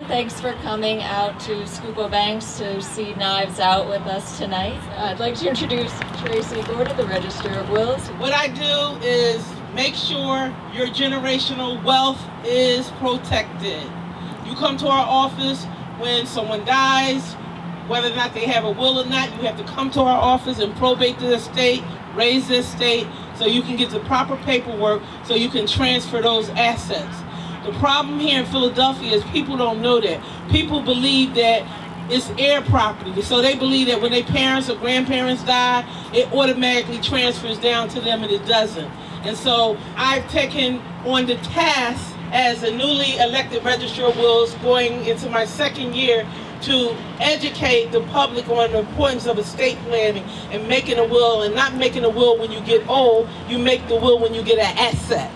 Thanks for coming out to Schuylkill Banks to see Knives Out with us tonight. I'd like to introduce Tracey Gordon, the Register of Wills. What I do is make sure your generational wealth is protected. You come to our office when someone dies, whether or not they have a will or not, you have to come to our office and probate the estate, raise the estate, so you can get the proper paperwork so you can transfer those assets. The problem here in Philadelphia is people don't know that. People believe that it's heir property. So they believe that when their parents or grandparents die, it automatically transfers down to them, and it doesn't. And so I've taken on the task as a newly elected Registrar of Wills going into my second year to educate the public on the importance of estate planning and making a will, and not making a will when you get old. You make the will when you get an asset.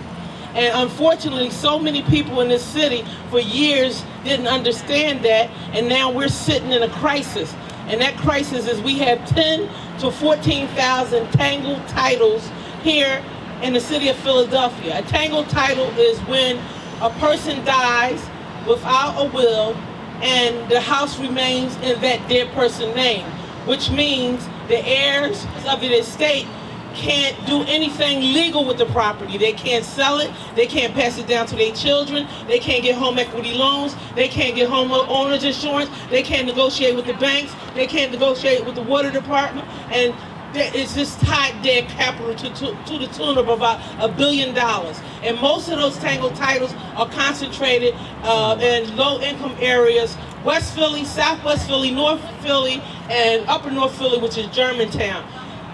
And unfortunately, so many people in this city for years didn't understand that, and now we're sitting in a crisis. And that crisis is we have 10 to 14,000 tangled titles here in the city of Philadelphia. A tangled title is when a person dies without a will and the house remains in that dead person's name, which means the heirs of the estate can't do anything legal with the property. They can't sell it, they can't pass it down to their children, they can't get home equity loans, they can't get homeowners insurance, they can't negotiate with the banks, they can't negotiate with the water department, and it's just tied their capital to the tune of about $1 billion. And most of those tangled titles are concentrated in low-income areas: West Philly, Southwest Philly, North Philly, and Upper North Philly, which is Germantown.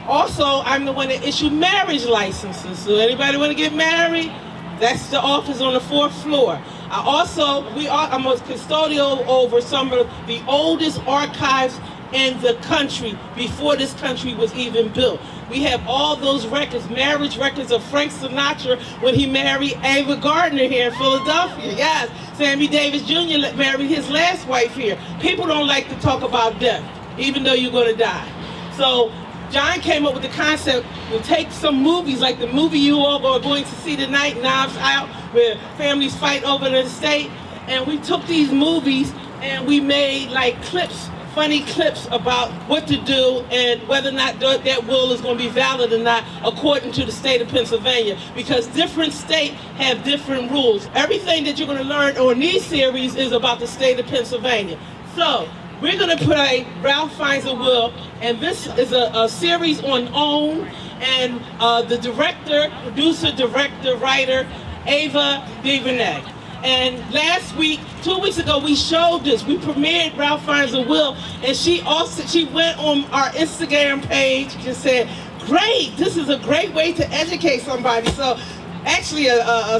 Also, I'm the one that issue marriage licenses. So anybody want to get married? That's the office on the 4th floor. I'm a custodial over some of the oldest archives in the country before this country was even built. We have all those records, marriage records of Frank Sinatra when he married Ava Gardner here in Philadelphia. Yes, Sammy Davis Jr. married his last wife here. People don't like to talk about death, even though you're going to die. So John came up with the concept to take some movies, like the movie you all are going to see tonight, Knives Out, where families fight over the estate, and we took these movies and we made like clips, funny clips about what to do and whether or not that will is going to be valid or not according to the state of Pennsylvania, because different states have different rules. Everything that you're going to learn on these series is about the state of Pennsylvania. So we're going to play Ralph Finds a Will, and this is a series on OWN, and the director, producer, director, writer, Ava DuVernay. And last week, 2 weeks ago, we showed this. We premiered Ralph Finds a Will, and she went on our Instagram page and said, "Great, this is a great way to educate somebody." So actually,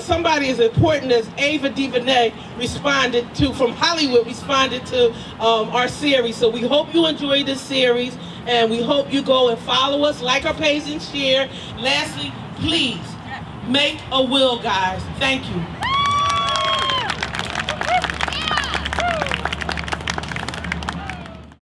somebody as important as Ava DuVernay from Hollywood responded to our series. So we hope you enjoy this series, and we hope you go and follow us, like our page, and share. Lastly, please make a will, guys. Thank you.